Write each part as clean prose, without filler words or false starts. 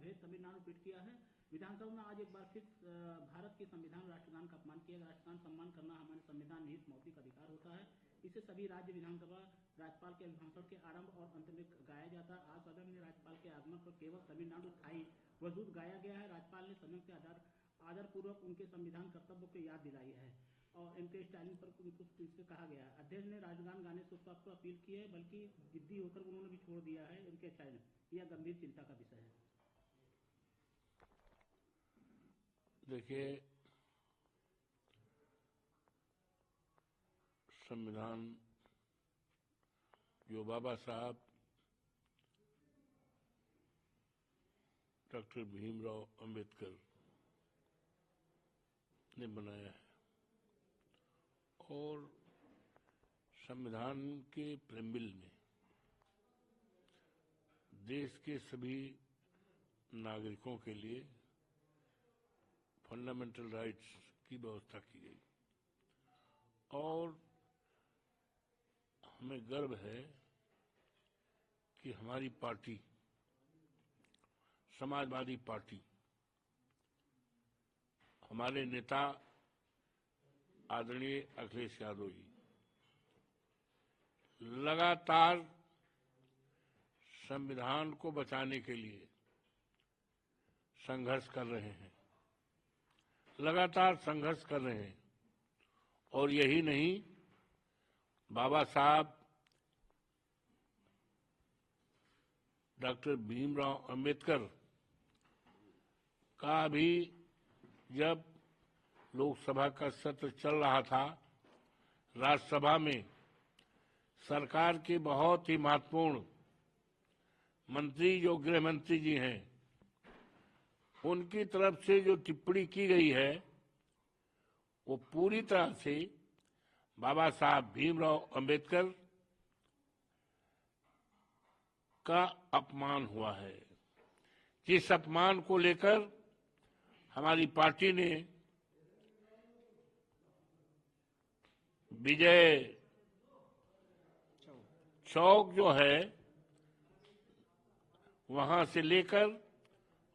भेद तमिलनाडु पीट किया है। विधानसभा में आज एक बार फिर भारत के संविधान राष्ट्रगान का अपमान किया। राष्ट्रगान सम्मान करना हमारे संविधान निहित मौलिक अधिकार होता है। इसे सभी राज्य विधानसभा राज्यपाल के अभिभाषण के आरंभ और अंत में गाया जाता है। आज सदन में राज्यपाल के आगमन पर केवल तमिलनाडु स्थायी वजूद गाया गया है। राज्यपाल ने सदन से आदरपूर्वक उनके संविधान कर्तव्यों की याद दिलाई है और इनके स्टाइलिंग पर कुछ कहा गया है। अध्यक्ष ने राष्ट्रगान गाने से उसको अपील की है, बल्कि जिद्दी होकर उन्होंने भी छोड़ दिया है उनके चयन। यह गंभीर चिंता का विषय है। देखिए, संविधान जो बाबा साहब डॉक्टर भीमराव अंबेडकर ने बनाया है और संविधान के प्रेम्बिल में देश के सभी नागरिकों के लिए फंडामेंटल राइट्स की व्यवस्था की गई और हमें गर्व है कि हमारी पार्टी समाजवादी पार्टी, हमारे नेता आदरणीय अखिलेश यादव जी लगातार संविधान को बचाने के लिए संघर्ष कर रहे हैं, लगातार संघर्ष कर रहे हैं। और यही नहीं, बाबा साहब डॉक्टर भीमराव अंबेडकर का भी जब लोकसभा का सत्र चल रहा था, राज्यसभा में सरकार के बहुत ही महत्वपूर्ण मंत्री जो गृह मंत्री जी हैं, उनकी तरफ से जो टिप्पणी की गई है वो पूरी तरह से बाबा साहब भीमराव अंबेडकर का अपमान हुआ है। जिस अपमान को लेकर हमारी पार्टी ने विजय चौक जो है वहां से लेकर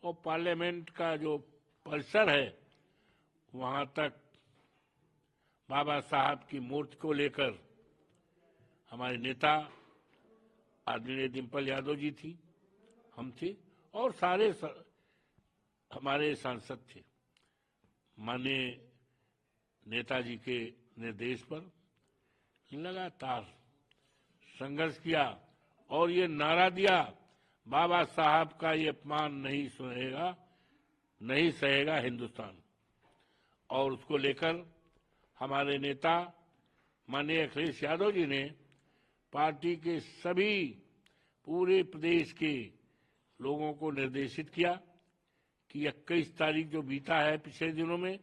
और पार्लियामेंट का जो परिसर है वहां तक बाबा साहब की मूर्ति को लेकर हमारे नेता आदरणीय डिम्पल यादव जी थी, हम थे और सारे हमारे सांसद थे। माननीय नेताजी के निर्देश पर लगातार संघर्ष किया और ये नारा दिया, बाबा साहब का ये अपमान नहीं सुनेगा, नहीं सहेगा हिंदुस्तान। और उसको लेकर हमारे नेता माननीय अखिलेश यादव जी ने पार्टी के सभी पूरे प्रदेश के लोगों को निर्देशित किया कि 21 तारीख जो बीता है पिछले दिनों में,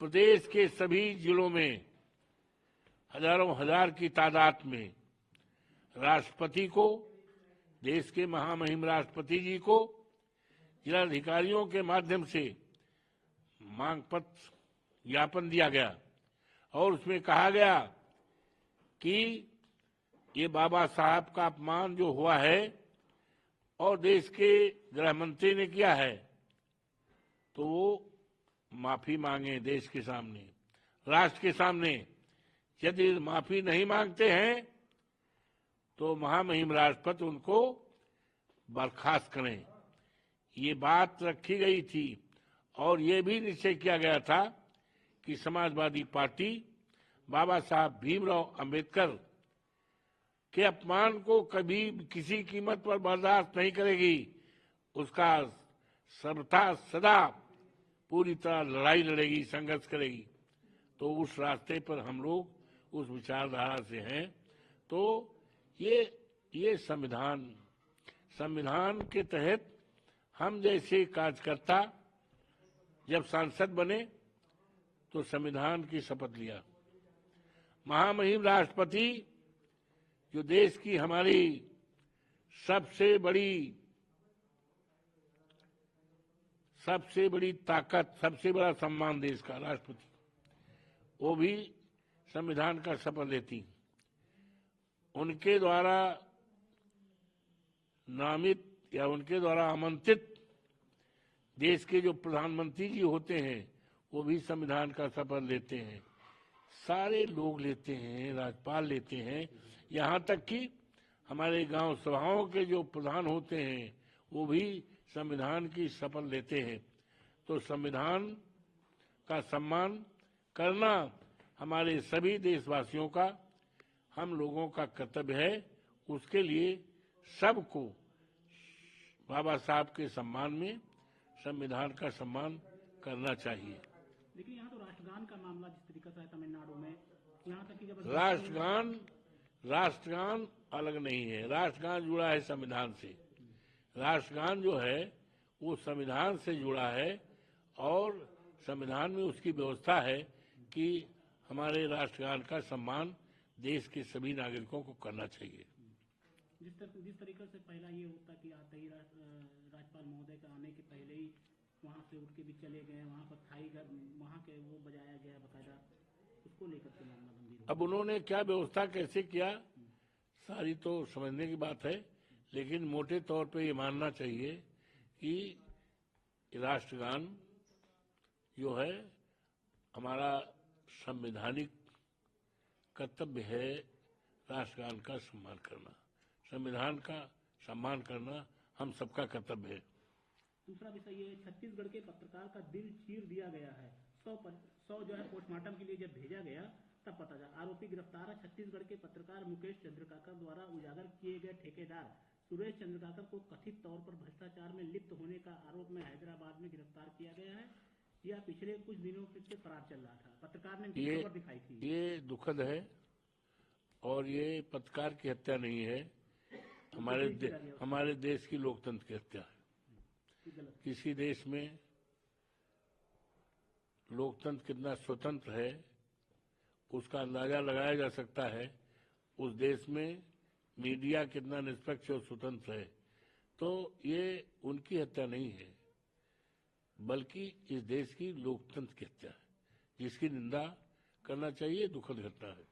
प्रदेश के सभी जिलों में हजारों हजार की तादाद में राष्ट्रपति को, देश के महामहिम राष्ट्रपति जी को जिलाधिकारियों के माध्यम से मांग पत्र ज्ञापन दिया गया और उसमें कहा गया कि ये बाबा साहब का अपमान जो हुआ है और देश के गृह मंत्री ने किया है तो वो माफी मांगे देश के सामने, राष्ट्र के सामने। यदि माफी नहीं मांगते हैं तो महामहिम राष्ट्रपति उनको बर्खास्त करें। ये बात रखी गई थी और ये भी निश्चय किया गया था कि समाजवादी पार्टी बाबा साहब भीमराव अंबेडकर के अपमान को कभी किसी कीमत पर बर्दाश्त नहीं करेगी। उसका सर्वथा सदा पूरी तरह लड़ाई लड़ेगी, संघर्ष करेगी। तो उस रास्ते पर हम लोग उस विचारधारा से हैं। तो ये संविधान के तहत हम जैसे कार्यकर्ता जब सांसद बने तो संविधान की शपथ लिया। महामहिम राष्ट्रपति जो देश की हमारी सबसे बड़ी ताकत, सबसे बड़ा सम्मान देश का राष्ट्रपति, वो भी संविधान का शपथ लेती। उनके द्वारा नामित या उनके द्वारा आमंत्रित देश के जो प्रधानमंत्री जी होते हैं वो भी संविधान का शपथ लेते हैं, सारे लोग लेते हैं, राज्यपाल लेते हैं, यहाँ तक कि हमारे गांव सभाओं के जो प्रधान होते हैं वो भी संविधान की शपथ लेते हैं। तो संविधान का सम्मान करना हमारे सभी देशवासियों का, हम लोगों का कर्तव्य है। उसके लिए सबको बाबा साहब के सम्मान में संविधान का सम्मान करना चाहिए। लेकिन यहाँ तो राष्ट्रगान का मामला जिस तरीके से है तमिलनाडु में, यहाँ तक कि जब राष्ट्रगान अलग नहीं है, राष्ट्रगान जुड़ा है संविधान से। राष्ट्रगान जो है वो संविधान से जुड़ा है और संविधान में उसकी व्यवस्था है कि हमारे राष्ट्रगान का सम्मान देश के सभी नागरिकों को करना चाहिए। जिस तरीके से पहला ये होता कि आते ही राज्यपाल महोदय के आने के पहले ही वहाँ से उठ के भी चले गए, वहाँ पर थाई घर वहाँ के वो बजाया गया बकायदा, उसको लेकर के मामला गंभीर। अब उन्होंने क्या व्यवस्था कैसे किया सारी तो समझने की बात है, लेकिन मोटे तौर पे ये मानना चाहिए कि राष्ट्रगान जो है हमारा संवैधानिक कर्तव्य है, राष्ट्रगान का सम्मान करना, संविधान का सम्मान करना हम सबका कर्तव्य है। दूसरा विषय ये, छत्तीसगढ़ के पत्रकार का दिल चीर दिया गया है। 100 जो है पोस्टमार्टम के लिए जब भेजा गया तब पता चला आरोपी गिरफ्तार है। छत्तीसगढ़ के पत्रकार मुकेश चंद्रकाकर द्वारा उजागर किए गए ठेकेदार सुरेश चंद्रकाकर को कथित तौर पर भ्रष्टाचार में लिप्त होने का आरोप में हैदराबाद में गिरफ्तार किया गया है। यह पिछले कुछ दिनों से फरार चल रहा था। पत्रकार ने खबर दिखाई थी। ये दुखद है और ये पत्रकार की हत्या नहीं है, हमारे देश की लोकतंत्र की हत्या है। किसी देश में लोकतंत्र कितना स्वतंत्र है उसका अंदाजा लगाया जा सकता है, उस देश में मीडिया कितना निष्पक्ष और स्वतंत्र है। तो ये उनकी हत्या नहीं है बल्कि इस देश की लोकतंत्र की हत्या है, जिसकी निंदा करना चाहिए। दुखद घटना है।